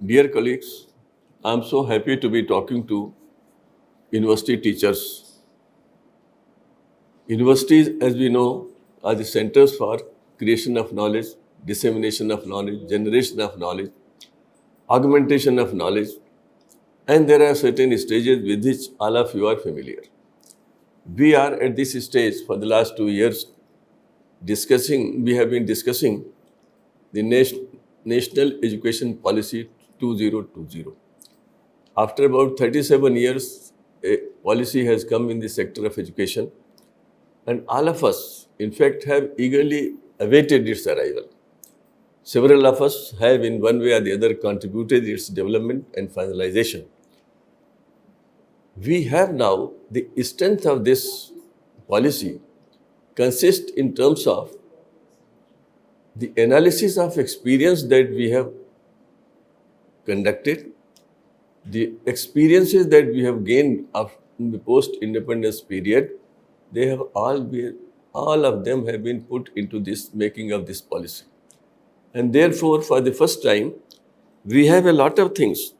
Dear colleagues, I am so happy to be talking to university teachers. Universities, as we know, are the centers for creation of knowledge, dissemination of knowledge, generation of knowledge, augmentation of knowledge, and there are certain stages with which all of you are familiar. We are at this stage for the last 2 years we have been discussing the National Education Policy 2020. After about 37 years, a policy has come in the sector of education, and all of us, in fact, have eagerly awaited its arrival. Several of us have, in one way or the other, contributed its development and finalization. We have now the strength of this policy consists in terms of the analysis of experience that we have conducted, the experiences that we have gained in the post-independence period, they have all of them have been put into this making of this policy. And therefore, for the first time, we have a lot of things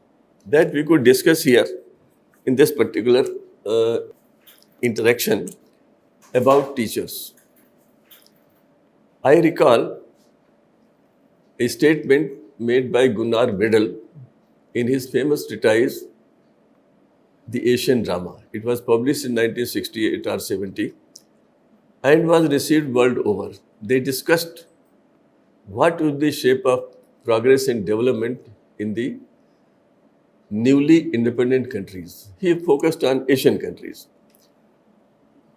that we could discuss here in this particular interaction about teachers. I recall a statement made by Gunnar Vedel in his famous treatise, The Asian Drama. It was published in 1968 or 70 and was received world over. They discussed what would be the shape of progress and development in the newly independent countries. He focused on Asian countries.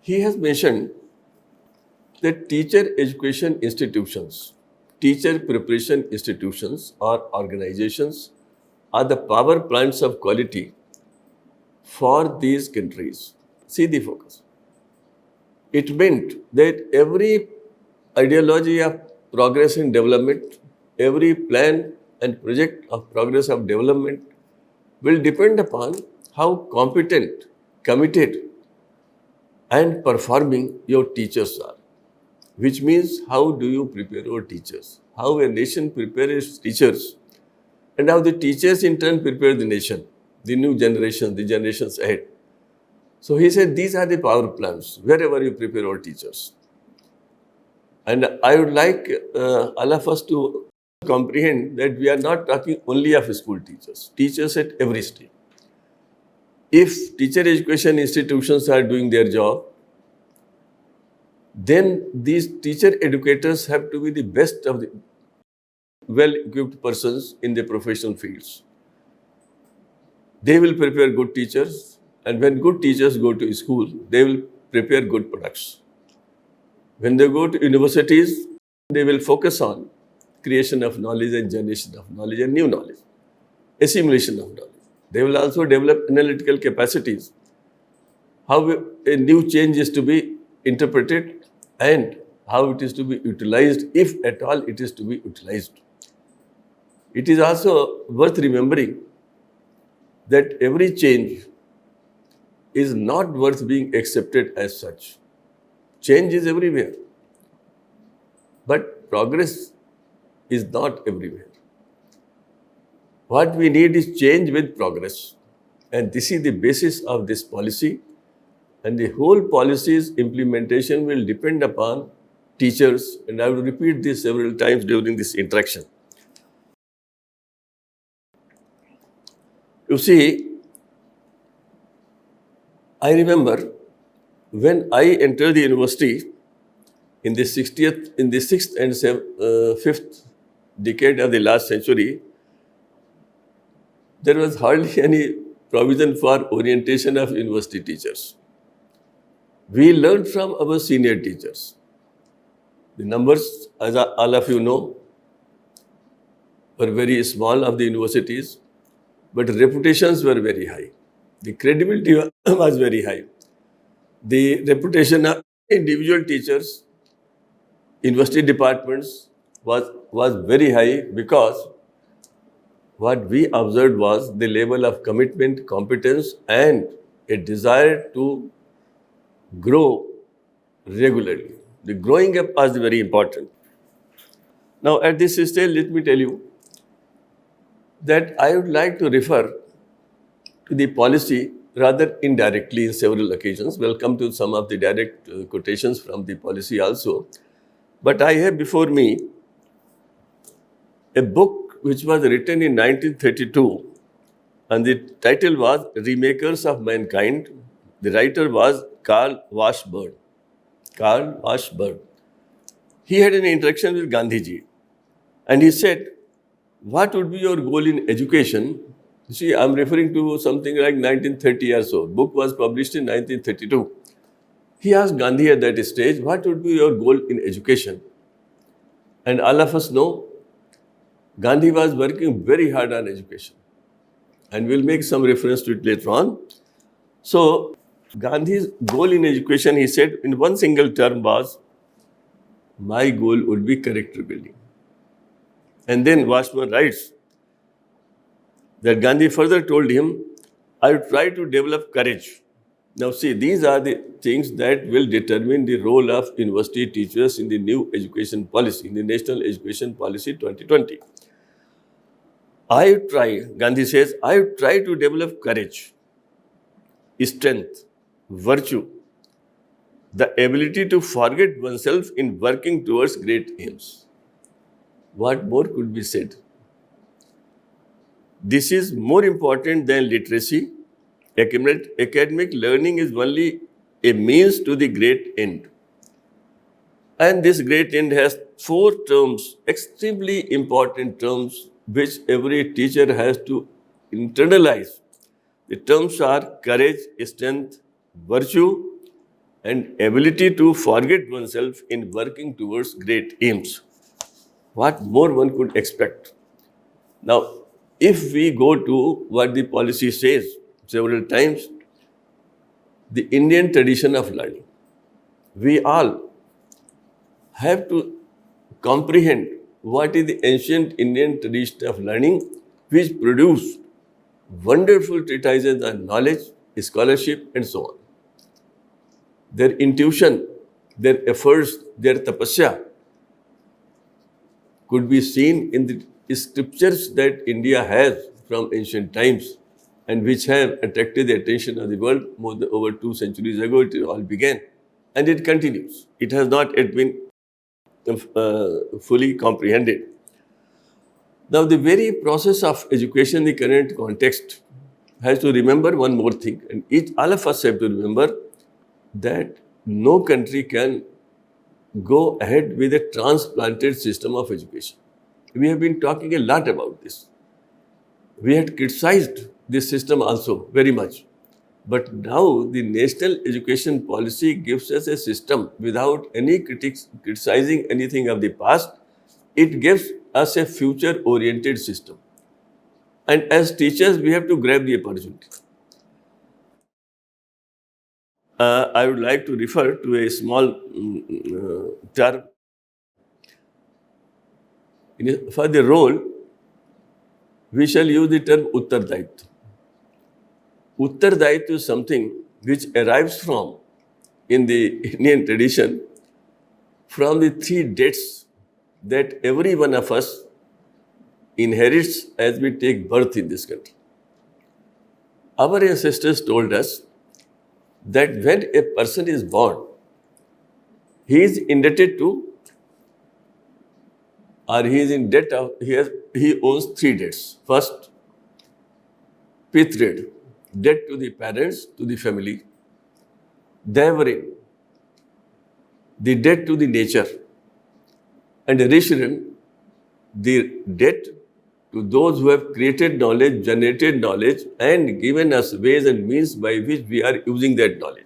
He has mentioned that teacher education institutions, teacher preparation institutions or organizations are the power plants of quality for these countries. See the focus. It meant that every ideology of progress and development, every plan and project of progress of development will depend upon how competent, committed, and performing your teachers are. Which means, how do you prepare your teachers? How a nation prepares its teachers, and how the teachers in turn prepare the nation, the new generation, the generations ahead. So he said, these are the power plants, wherever you prepare your teachers. And I would like all of us to comprehend that we are not talking only of school teachers, teachers at every stage. If teacher education institutions are doing their job, then these teacher educators have to be the best of the well-equipped persons in their professional fields. They will prepare good teachers, and when good teachers go to school, they will prepare good products. When they go to universities, they will focus on creation of knowledge and generation of knowledge and new knowledge, assimilation of knowledge. They will also develop analytical capacities, how a new change is to be interpreted and how it is to be utilized, if at all it is to be utilized. It is also worth remembering that every change is not worth being accepted as such. Change is everywhere, but progress is not everywhere. What we need is change with progress, and this is the basis of this policy, and the whole policy's implementation will depend upon teachers, and I will repeat this several times during this interaction. You see, I remember when I entered the university in the 6th and 5th decade of the last century, there was hardly any provision for orientation of university teachers. We learned from our senior teachers. The numbers, as all of you know, were very small of the universities, but reputations were very high. The credibility was very high. The reputation of individual teachers, university departments was very high, because what we observed was the level of commitment, competence, and a desire to grow regularly. The growing up was very important. Now, at this stage, let me tell you, that I would like to refer to the policy rather indirectly in several occasions. We'll come to some of the direct quotations from the policy also. But I have before me a book which was written in 1932, and the title was Remakers of Mankind. The writer was Karl Washburn. Karl Washburn. He had an interaction with Gandhiji, and he said, what would be your goal in education? You see, I'm referring to something like 1930 or so. Book was published in 1932. He asked Gandhi at that stage, what would be your goal in education? And all of us know Gandhi was working very hard on education. And we'll make some reference to it later on. So, Gandhi's goal in education, he said, in one single term was, my goal would be character building. And then Washburn writes that Gandhi further told him, I would try to develop courage. Now see, these are the things that will determine the role of university teachers in the new education policy, in the National Education Policy 2020. I would try, Gandhi says, I would try to develop courage, strength, virtue, the ability to forget oneself in working towards great aims. What more could be said? This is more important than literacy. Academic learning is only a means to the great end. And this great end has 4 terms, extremely important terms, which every teacher has to internalize. The terms are courage, strength, virtue, and ability to forget oneself in working towards great aims. What more one could expect? Now, if we go to what the policy says several times, the Indian tradition of learning, we all have to comprehend what is the ancient Indian tradition of learning, which produced wonderful treatises on knowledge, scholarship, and so on. Their intuition, their efforts, their tapasya could be seen in the scriptures that India has from ancient times and which have attracted the attention of the world more than over 2 centuries ago. It all began and it continues. It has not yet been fully comprehended. Now, the very process of education in the current context has to remember one more thing, and all of us have to remember that no country can go ahead with a transplanted system of education. We have been talking a lot about this. We had criticized this system also very much. But now the national education policy gives us a system without any criticizing anything of the past. It gives us a future-oriented system. And as teachers, we have to grab the opportunity. I would like to refer to a small term. For the role, we shall use the term Uttardayitva. Uttardayitva is something which arrives from, in the Indian tradition, from the 3 debts that every one of us inherits as we take birth in this country. Our ancestors told us that when a person is born, he is indebted to, or he is in debt of, he owns 3 debts. First, Pitred, debt to the parents, to the family. Devarin, the debt to the nature. And Rishiran, the debt to those who have created knowledge, generated knowledge, and given us ways and means by which we are using that knowledge.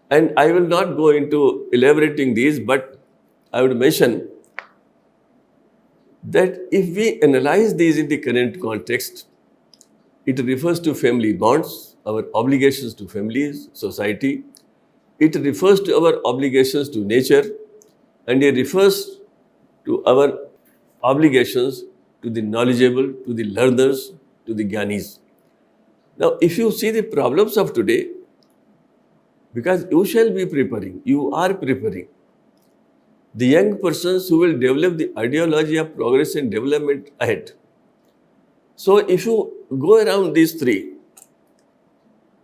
And I will not go into elaborating these, but I would mention that if we analyze these in the current context, it refers to family bonds, our obligations to families, society. It refers to our obligations to nature, and it refers to our obligations to the knowledgeable, to the learners, to the gyanis. Now, if you see the problems of today, because you shall be preparing, you are preparing the young persons who will develop the ideology of progress and development ahead. So if you go around these three,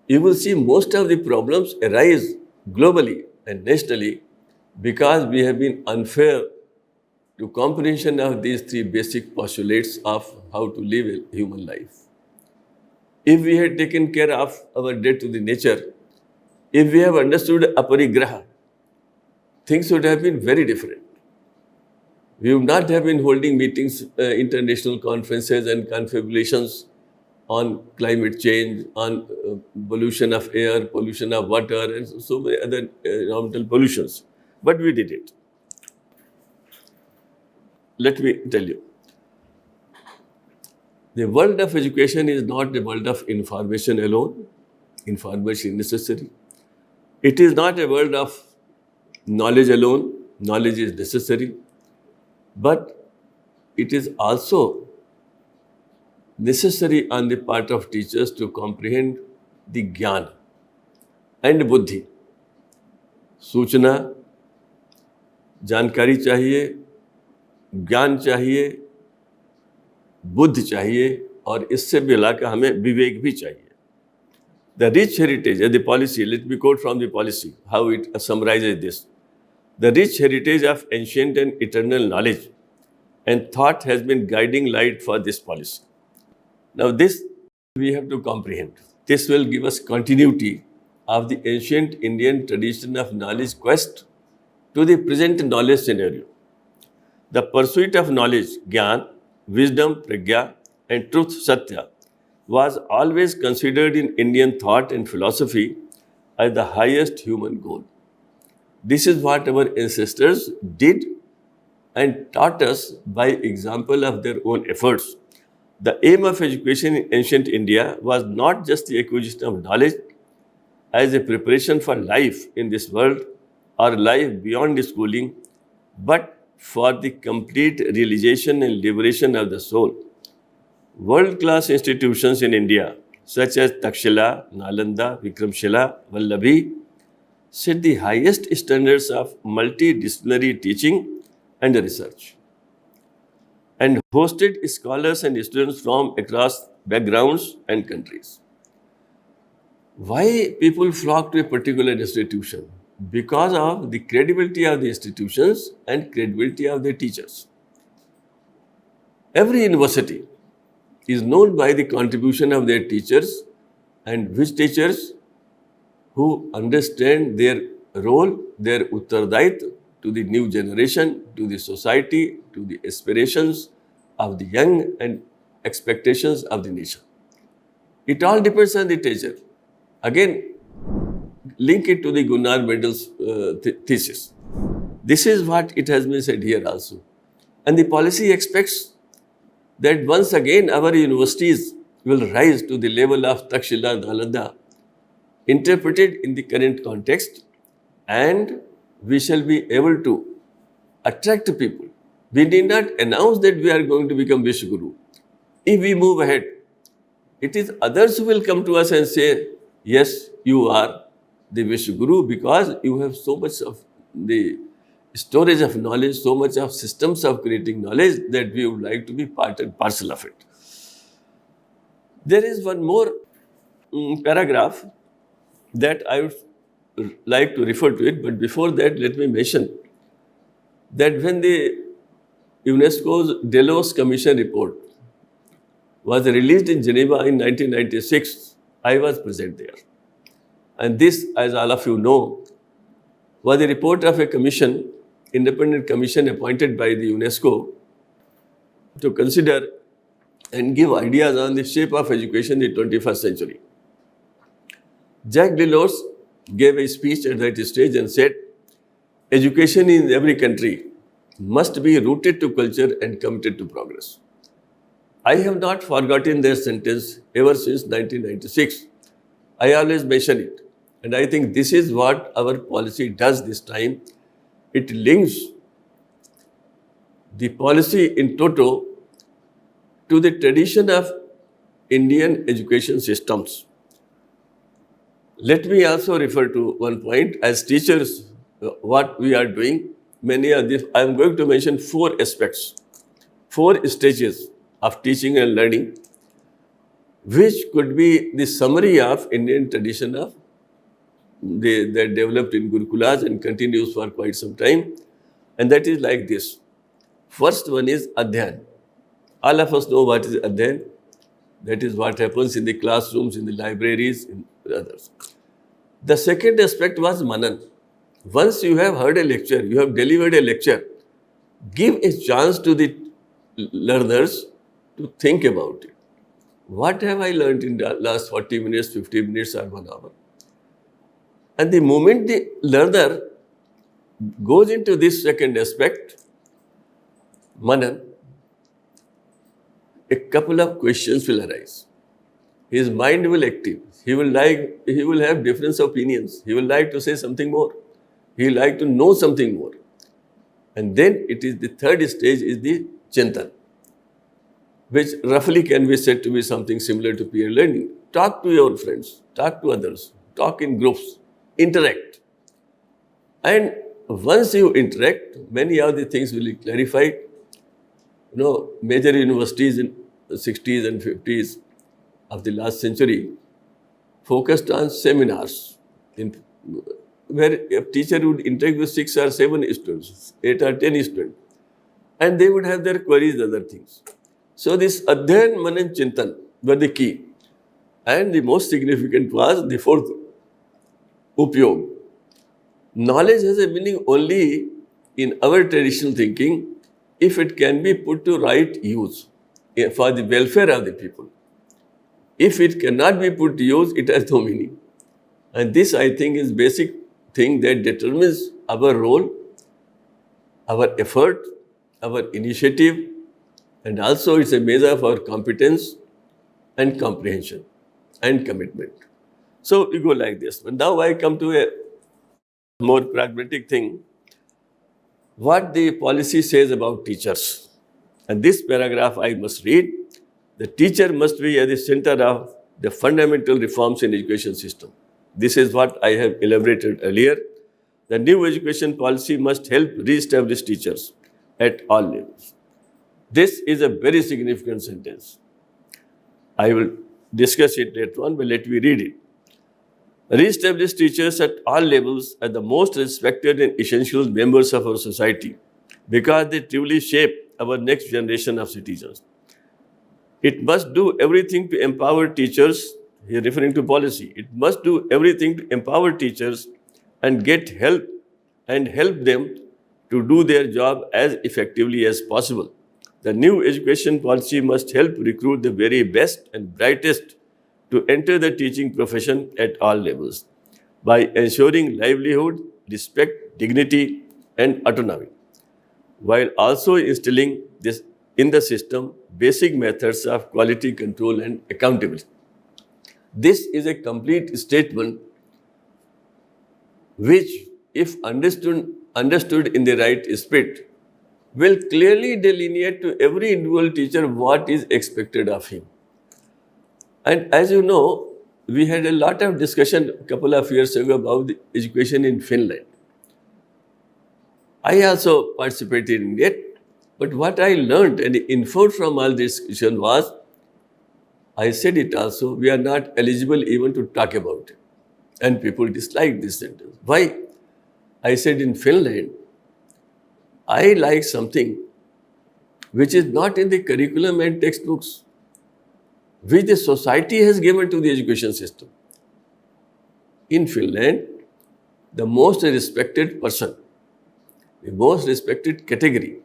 you will see most of the problems arise globally and nationally because we have been unfair to comprehension of these three basic postulates of how to live a human life. If we had taken care of our debt to the nature, if we have understood aparigraha, things would have been very different. We would not have been holding meetings, international conferences and confabulations on climate change, on pollution of air, pollution of water, and so many other environmental pollutions. But we did it. Let me tell you, the world of education is not the world of information alone. Information is necessary. It is not a world of knowledge alone. Knowledge is necessary. But it is also necessary on the part of teachers to comprehend the jnana and buddhi. सूचना, जानकारी चाहिए, ज्ञान चाहिए, बुद्धि चाहिए और इससे मिलाकर हमें विवेक भी चाहिए. The rich heritage and the policy, let me quote from the policy, how it summarizes this. The rich heritage of ancient and eternal knowledge and thought has been guiding light for this policy. Now this we have to comprehend. This will give us continuity of the ancient Indian tradition of knowledge quest to the present knowledge scenario. The pursuit of knowledge, jnana, wisdom, pragya, and truth, satya, was always considered in Indian thought and philosophy as the highest human goal. This is what our ancestors did and taught us by example of their own efforts. The aim of education in ancient India was not just the acquisition of knowledge as a preparation for life in this world or life beyond schooling, but for the complete realization and liberation of the soul. World-class institutions in India, such as Takshila, Nalanda, Vikramshila, Vallabhi, set the highest standards of multidisciplinary teaching and research, and hosted scholars and students from across backgrounds and countries. Why people flock to a particular institution? Because of the credibility of the institutions and credibility of their teachers. Every university is known by the contribution of their teachers, and which teachers who understand their role, their uttardayitva to the new generation, to the society, to the aspirations of the young and expectations of the nation. It all depends on the teacher. Again, link it to the Gunnar Medal's thesis. This is what it has been said here also. And the policy expects that once again our universities will rise to the level of Takshila, Nalanda, interpreted in the current context, and we shall be able to attract people. We need not announce that we are going to become Vishwaguru. If we move ahead, it is others who will come to us and say, yes, you are the Vishwaguru because you have so much of the storage of knowledge, so much of systems of creating knowledge that we would like to be part and parcel of it. There is one more paragraph that I would like to refer to it, but before that, let me mention that when the UNESCO's Delos Commission report was released in Geneva in 1996, I was present there. And this, as all of you know, was the report of a commission, independent commission appointed by the UNESCO to consider and give ideas on the shape of education in the 21st century. Jacques Delors gave a speech at that stage and said, education in every country must be rooted to culture and committed to progress. I have not forgotten their sentence ever since 1996. I always mention it. And I think this is what our policy does this time. It links the policy in toto to the tradition of Indian education systems. Let me also refer to one point. As teachers, what we are doing, many of this, I am going to mention 4 aspects, 4 stages of teaching and learning which could be the summary of Indian tradition of that developed in Gurukulas and continues for quite some time. And that is like this. First one is Adhyan. All of us know what is Adhyan. That is what happens in the classrooms, in the libraries, in others. The second aspect was Manan. Once you have heard a lecture, you have delivered a lecture, give a chance to the learners to think about it. What have I learned in the last 40 minutes, 50 minutes, or 1 hour? And the moment the learner goes into this second aspect, Manan, a couple of questions will arise. His mind will active. He will have different opinions. He will like to say something more. He will like to know something more. And then it is the third stage is the Chintan, which roughly can be said to be something similar to peer learning. Talk to your friends, talk to others, talk in groups, interact. And once you interact, many of the things will be clarified. Major universities in the 60s and 50s of the last century focused on seminars where a teacher would interact with 6 or 7 students, 8 or 10 students, and they would have their queries, other things. So this Adhyan, Manan, Chintan were the key. And the most significant was the fourth, Upyog. Knowledge has a meaning only in our traditional thinking if it can be put to right use for the welfare of the people. If it cannot be put to use, it has no meaning. And this, I think, is basic thing that determines our role, our effort, our initiative, and also it's a measure of our competence and comprehension and commitment. So we go like this. But now I come to a more pragmatic thing. What the policy says about teachers. And this paragraph I must read. The teacher must be at the center of the fundamental reforms in education system. This is what I have elaborated earlier. The new education policy must help re-establish teachers at all levels. This is a very significant sentence. I will discuss it later on, but let me read it. Re-establish teachers at all levels as the most respected and essential members of our society because they truly shape our next generation of citizens. It must do everything to empower teachers, here referring to policy, it must do everything to empower teachers and get help and help them to do their job as effectively as possible. The new education policy must help recruit the very best and brightest to enter the teaching profession at all levels by ensuring livelihood, respect, dignity, and autonomy, while also instilling this in the system basic methods of quality control and accountability. This is a complete statement which, if understood in the right spirit, will clearly delineate to every individual teacher what is expected of him. And as you know, we had a lot of discussion a couple of years ago about the education in Finland. I also participated in it, but what I learned and inferred from all this discussion was, I said it also, we are not eligible even to talk about it. And people disliked this sentence. Why? I said in Finland, I like something which is not in the curriculum and textbooks, which the society has given to the education system. In Finland, the most respected person, the most respected category,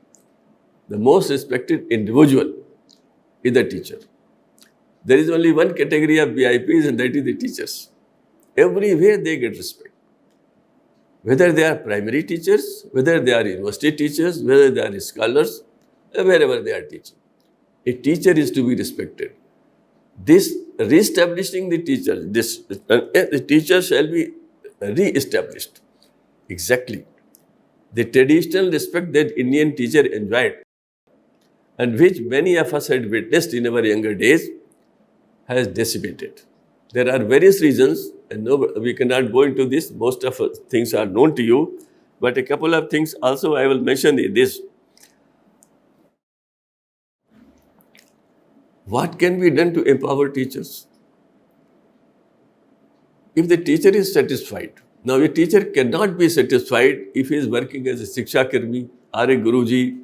the most respected individual is the teacher. There is only one category of VIPs, and that is the teachers. Everywhere they get respect. Whether they are primary teachers, whether they are university teachers, whether they are scholars, wherever they are teaching. A teacher is to be respected. This re-establishing the teachers, the teacher shall be re-established. Exactly. The traditional respect that Indian teacher enjoyed and which many of us had witnessed in our younger days has dissipated. There are various reasons, and no, we cannot go into this. Most of things are known to you, but a couple of things also I will mention in this. What can be done to empower teachers? If the teacher is satisfied, now a teacher cannot be satisfied if he is working as a Shiksha Karmi or a Guruji,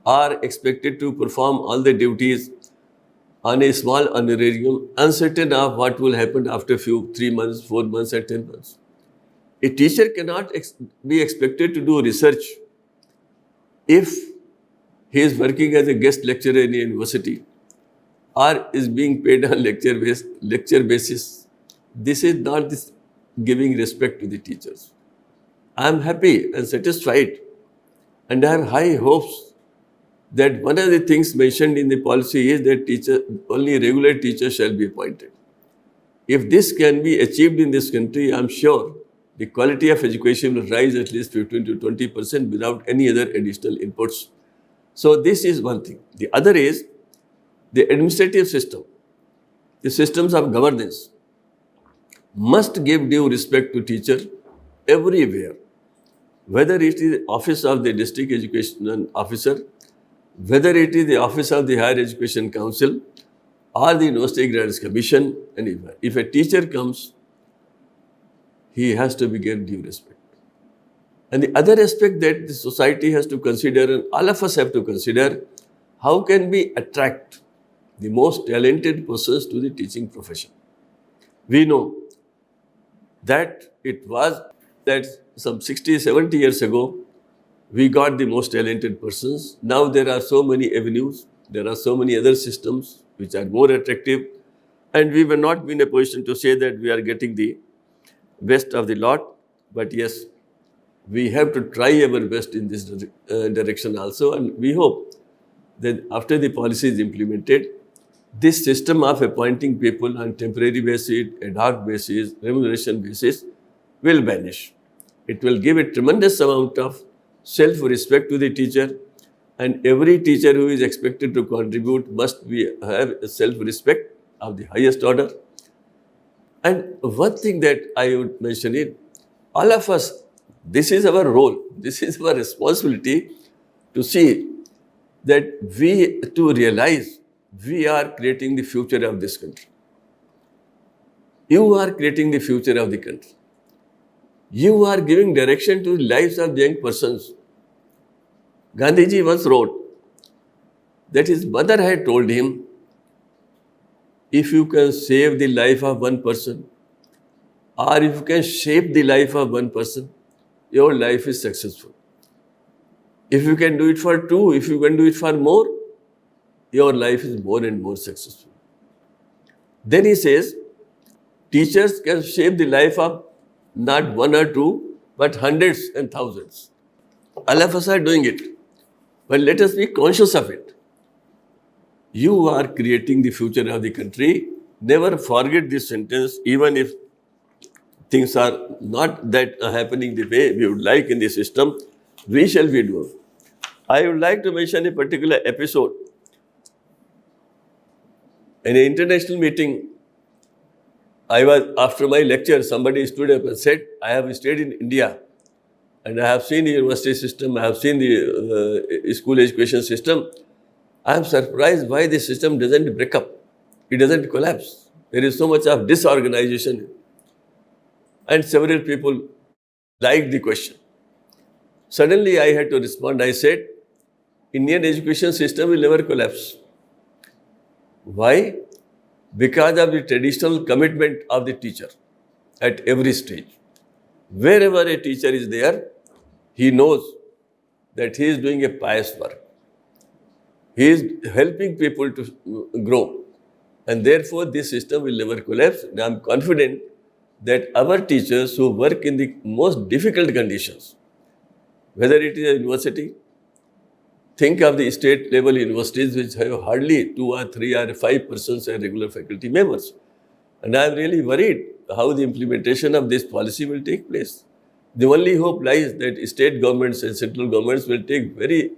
are expected to perform all the duties on a small honorarium, uncertain of what will happen after few 3 months, 4 months, and 10 months. A teacher cannot be expected to do research if he is working as a guest lecturer in a university or is being paid on lecture basis. This is not this giving respect to the teachers. I am happy and satisfied, and I have high hopes that one of the things mentioned in the policy is that only regular teachers shall be appointed. If this can be achieved in this country, I am sure the quality of education will rise at least 15 to 20% without any other additional inputs. So this is one thing. The other is the administrative system. The systems of governance must give due respect to teacher everywhere, whether it is the office of the district education officer, whether it is the office of the higher education council or the university grants commission, anywhere. If a teacher comes, he has to be given due respect. And the other aspect that the society has to consider, and all of us have to consider, how can we attract the most talented persons to the teaching profession? We know that it was that some 60, 70 years ago, we got the most talented persons. Now there are so many avenues, there are so many other systems which are more attractive, and we will not be in a position to say that we are getting the best of the lot. But yes, we have to try our best in this direction also, and we hope that after the policy is implemented, this system of appointing people on temporary basis, ad hoc basis, remuneration basis will vanish. It will give a tremendous amount of self-respect to the teacher, and every teacher who is expected to contribute must have a self-respect of the highest order. And one thing that I would mention is, all of us, this is our role, this is our responsibility to see that to realize we are creating the future of this country. You are creating the future of the country. You are giving direction to the lives of young persons. Gandhiji once wrote that his mother had told him, if you can save the life of one person, or if you can shape the life of one person, your life is successful. If you can do it for two, if you can do it for more, your life is more and more successful. Then he says, teachers can shape the life of not one or two, but hundreds and thousands. All of us are doing it, but let us be conscious of it. You are creating the future of the country. Never forget this sentence, even if things are not that happening the way we would like in the system, we shall be doing. I would like to mention a particular episode. In an international meeting, after my lecture, somebody stood up and said, I have stayed in India and I have seen the university system, I have seen the school education system. I am surprised why the system doesn't break up. It doesn't collapse. There is so much of disorganization. And several people liked the question. Suddenly I had to respond. I said, Indian education system will never collapse. Why? Because of the traditional commitment of the teacher at every stage. Wherever a teacher is there, he knows that he is doing a pious work. He is helping people to grow. And therefore, this system will never collapse. And I am confident that our teachers who work in the most difficult conditions, whether it is a university, think of the state level universities which have hardly 2 or 3 or 5 persons as regular faculty members. And I am really worried how the implementation of this policy will take place. The only hope lies that state governments and central governments will take very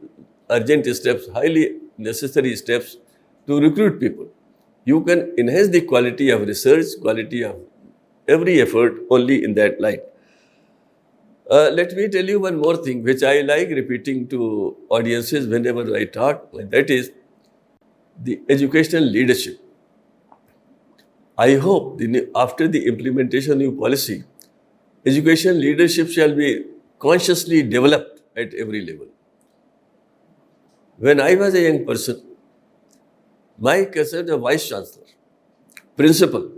urgent steps, highly necessary steps to recruit people. You can enhance the quality of research, quality of every effort only in that light. Let me tell you one more thing which I like repeating to audiences whenever I talk, and that is, the educational leadership. I hope after the implementation of new policy, education leadership shall be consciously developed at every level. When I was a young person, my cousin, a vice chancellor, principal,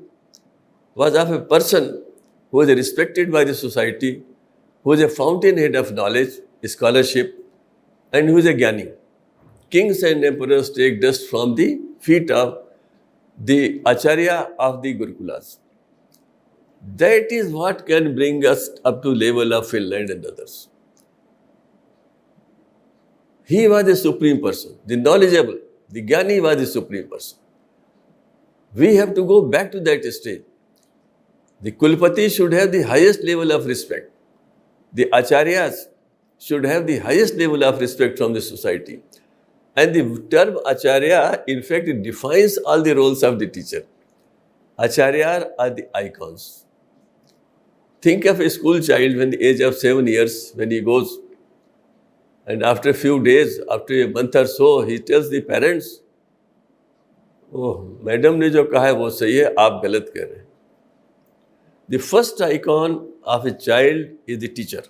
was of a person who was respected by the society, who was a fountainhead of knowledge, scholarship, and who is a Gyani. Kings and emperors take dust from the feet of the Acharya of the Gurukulas. That is what can bring us up to level of Finland and others. He was the supreme person, the knowledgeable, the Gyani was the supreme person. We have to go back to that stage. The Kulpati should have the highest level of respect. The Acharyas should have the highest level of respect from the society. And the term Acharya, in fact, it defines all the roles of the teacher. Acharya are the icons. Think of a school child when the age of 7 years, when he goes, and after a few days, after a month or so, he tells the parents, oh, madam ने जो कहा है वो सही है, आप गलत कह रहे हैं. The first icon of a child is the teacher.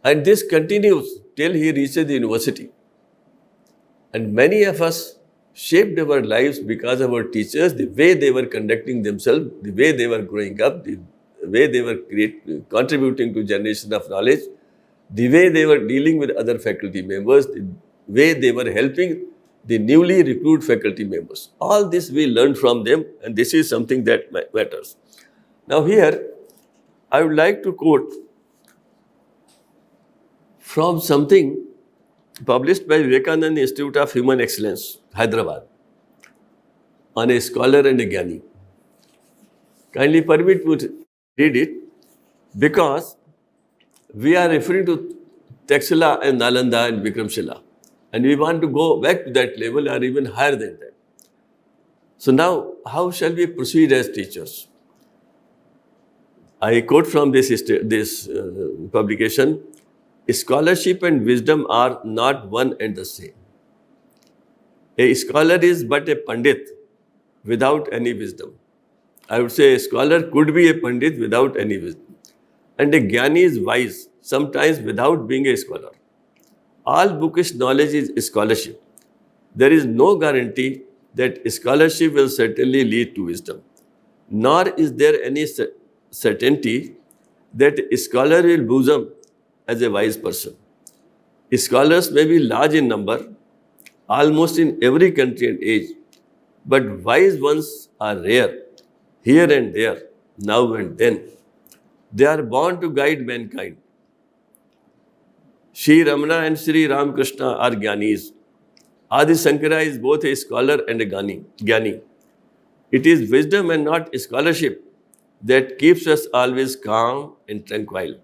And this continues till he reaches the university. And many of us shaped our lives because of our teachers, the way they were conducting themselves, the way they were growing up, the way they were contributing to generation of knowledge, the way they were dealing with other faculty members, the way they were helping the newly recruited faculty members. All this we learned from them, and this is something that matters. Now here, I would like to quote from something published by Vivekananda Institute of Human Excellence, Hyderabad, on a scholar and a Gyani. Kindly permit me to read it because we are referring to Taxila and Nalanda and Vikramshila, and we want to go back to that level or even higher than that. So now, how shall we proceed as teachers? I quote from this publication, scholarship and wisdom are not one and the same. A scholar is but a pandit without any wisdom. I would say a scholar could be a pandit without any wisdom. And a Gyani is wise, sometimes without being a scholar. All bookish knowledge is scholarship. There is no guarantee that scholarship will certainly lead to wisdom. Nor is there any certainty that a scholar will bosom as a wise person. Scholars may be large in number, almost in every country and age, but wise ones are rare, here and there, now and then. They are born to guide mankind. Sri Ramana and Sri Ramakrishna are Gyanis. Adi Sankara is both a scholar and a Gyani. It is wisdom and not scholarship that keeps us always calm and tranquil,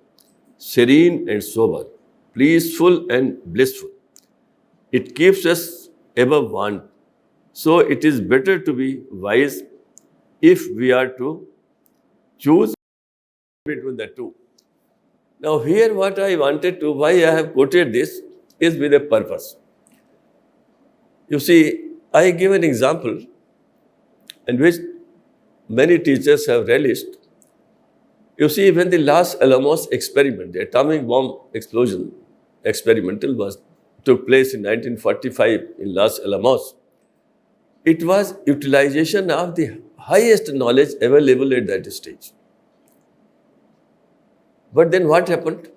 serene and sober, peaceful and blissful. It keeps us above want. So it is better to be wise if we are to choose between the two. Now here what I wanted to, why I have quoted this is with a purpose. You see, I give an example in which many teachers have relished. You see, when the Los Alamos experiment, the atomic bomb explosion experimental took place in 1945 in Los Alamos, it was utilization of the highest knowledge available at that stage. But then what happened?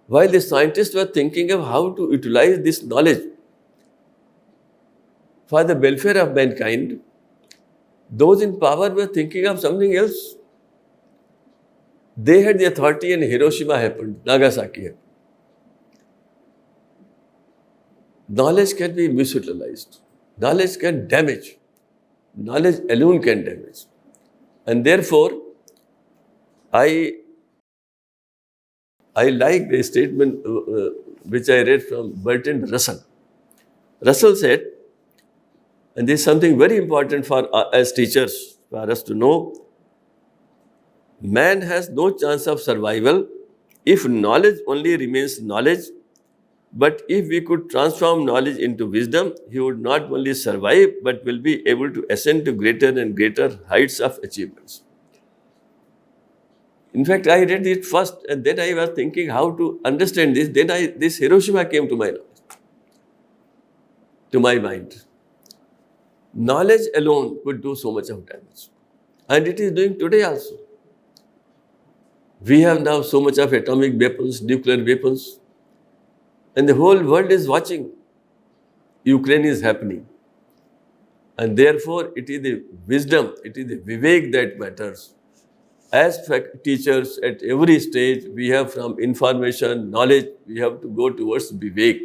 While the scientists were thinking of how to utilize this knowledge for the welfare of mankind, those in power were thinking of something else. They had the authority and Hiroshima happened, Nagasaki happened. Knowledge can be misutilized. Knowledge can damage. Knowledge alone can damage. And therefore, I like the statement which I read from Bertrand Russell. Russell said, and this is something very important for as teachers, for us to know, man has no chance of survival if knowledge only remains knowledge But if we could transform knowledge into wisdom, he would not only survive, but will be able to ascend to greater and greater heights of achievements. In fact, I read it first and then I was thinking how to understand this. Then this Hiroshima came to my mind. Knowledge alone could do so much of damage. And it is doing today also. We have now so much of atomic weapons, nuclear weapons, and the whole world is watching. Ukraine is happening. And therefore, it is the wisdom, it is the vivek that matters. As teachers at every stage, we have from information, knowledge, we have to go towards vivek.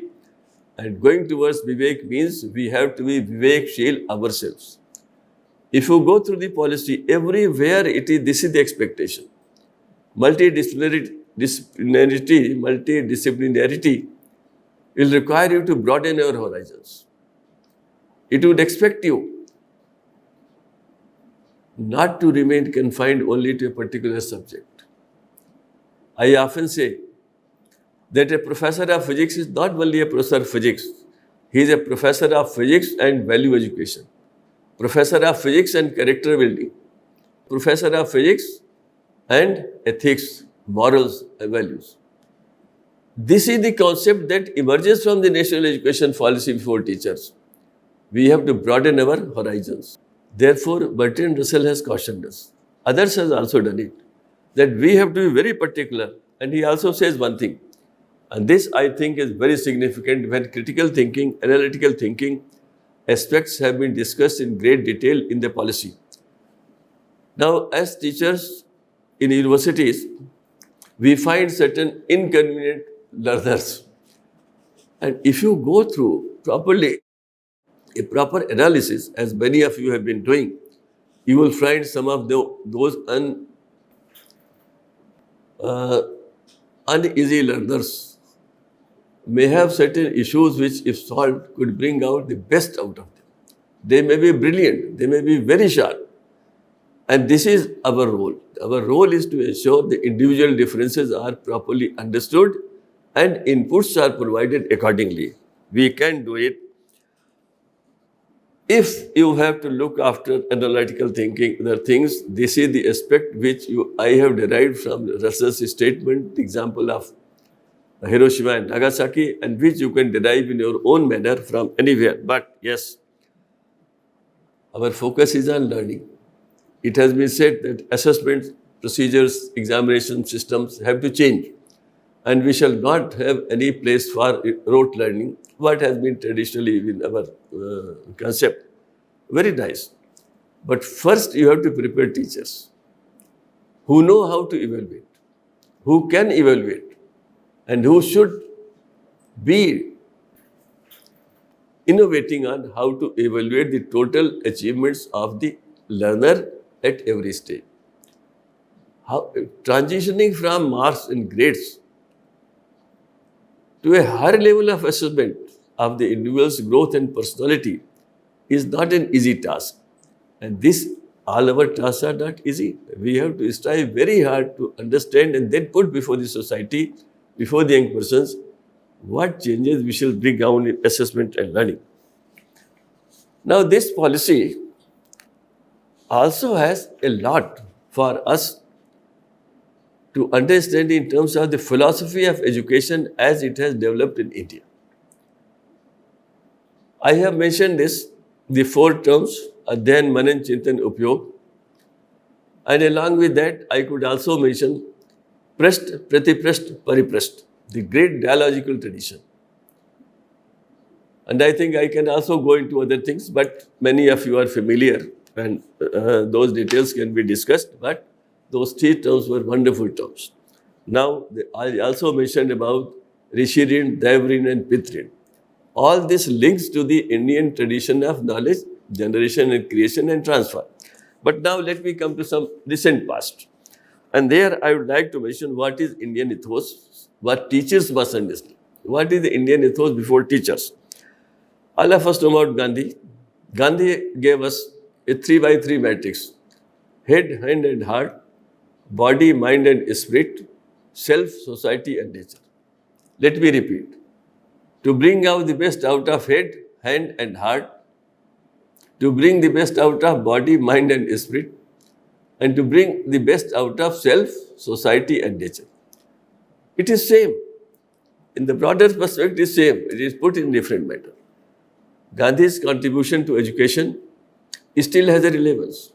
And going towards vivek means we have to be viveksheel ourselves. If you go through the policy, everywhere this is the expectation. Multidisciplinarity will require you to broaden your horizons. It would expect you not to remain confined only to a particular subject. I often say that a professor of physics is not only a professor of physics, he is a professor of physics and value education, professor of physics and character building, professor of physics and ethics, morals and values. This is the concept that emerges from the national education policy for teachers. We have to broaden our horizons. Therefore, Bertrand Russell has cautioned us. Others have also done it. That we have to be very particular. And he also says one thing. And this, I think, is very significant when critical thinking, analytical thinking aspects have been discussed in great detail in the policy. Now, as teachers in universities, we find certain inconvenient learners. And if you go through properly a proper analysis, as many of you have been doing, you will find some of those uneasy learners may have certain issues which, if solved, could bring out the best out of them. They may be brilliant, they may be very sharp. And this is our role. Our role is to ensure the individual differences are properly understood and inputs are provided accordingly. We can do it. If you have to look after analytical thinking, other things, this is the aspect which I have derived from Russell's statement, the example of Hiroshima and Nagasaki, and which you can derive in your own manner from anywhere. But yes, our focus is on learning. It has been said that assessment procedures, examination systems have to change. And we shall not have any place for rote learning, what has been traditionally in our concept. Very nice. But first you have to prepare teachers who know how to evaluate, who can evaluate, and who should be innovating on how to evaluate the total achievements of the learner at every stage. Transitioning from marks and grades to a higher level of assessment of the individual's growth and personality is not an easy task. And all our tasks are not easy. We have to strive very hard to understand and then put before the society, before the young persons, what changes we shall bring down in assessment and learning. Now, this policy also has a lot for us to understand in terms of the philosophy of education as it has developed in India. I have mentioned the 4 terms, Adhyan, Manan, Chintan, Upyog. And along with that, I could also mention Prasht, Pratiprasht, Pariprasht, the great dialogical tradition. And I think I can also go into other things, but many of you are familiar and those details can be discussed, but those 3 terms were wonderful terms. Now, I also mentioned about Rishirin, Devrin and Pitrin. All this links to the Indian tradition of knowledge, generation and creation and transfer. But now let me come to some recent past. And there I would like to mention what is Indian ethos, what teachers must understand. What is the Indian ethos before teachers? All of us know about Gandhi. Gandhi gave us a 3x3 matrix: head, hand and heart, body, mind and spirit, self, society and nature. Let me repeat. to bring out the best out of head, hand, and heart, to bring the best out of body, mind, and spirit, and to bring the best out of self, society, and nature. It is same. In the broader perspective, it is same. It is put in different manner. Gandhi's contribution to education still has a relevance.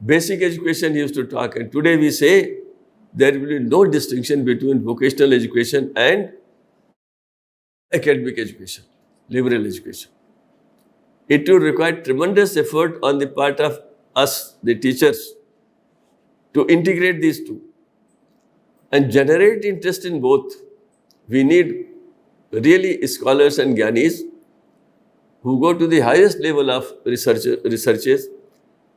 Basic education he used to talk, and today we say there will be no distinction between vocational education and academic education, liberal education. It will require tremendous effort on the part of us, the teachers, to integrate these two and generate interest in both. We need really scholars and gyanis who go to the highest level of researches.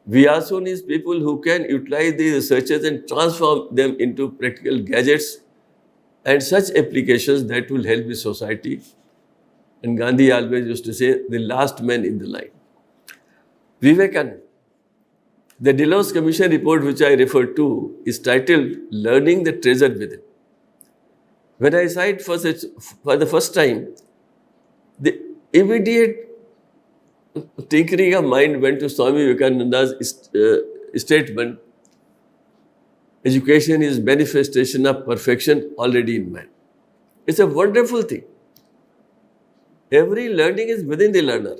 We also need people who can utilize these researches and transform them into practical gadgets and such applications that will help the society. And Gandhi always used to say, the last man in the line. Vivekananda. The Delos Commission report which I referred to is titled Learning the Treasure Within. When I saw it for the first time, the immediate tinkering of mind went to Swami Vivekananda's statement, education is manifestation of perfection already in man. It's a wonderful thing. Every learning is within the learner.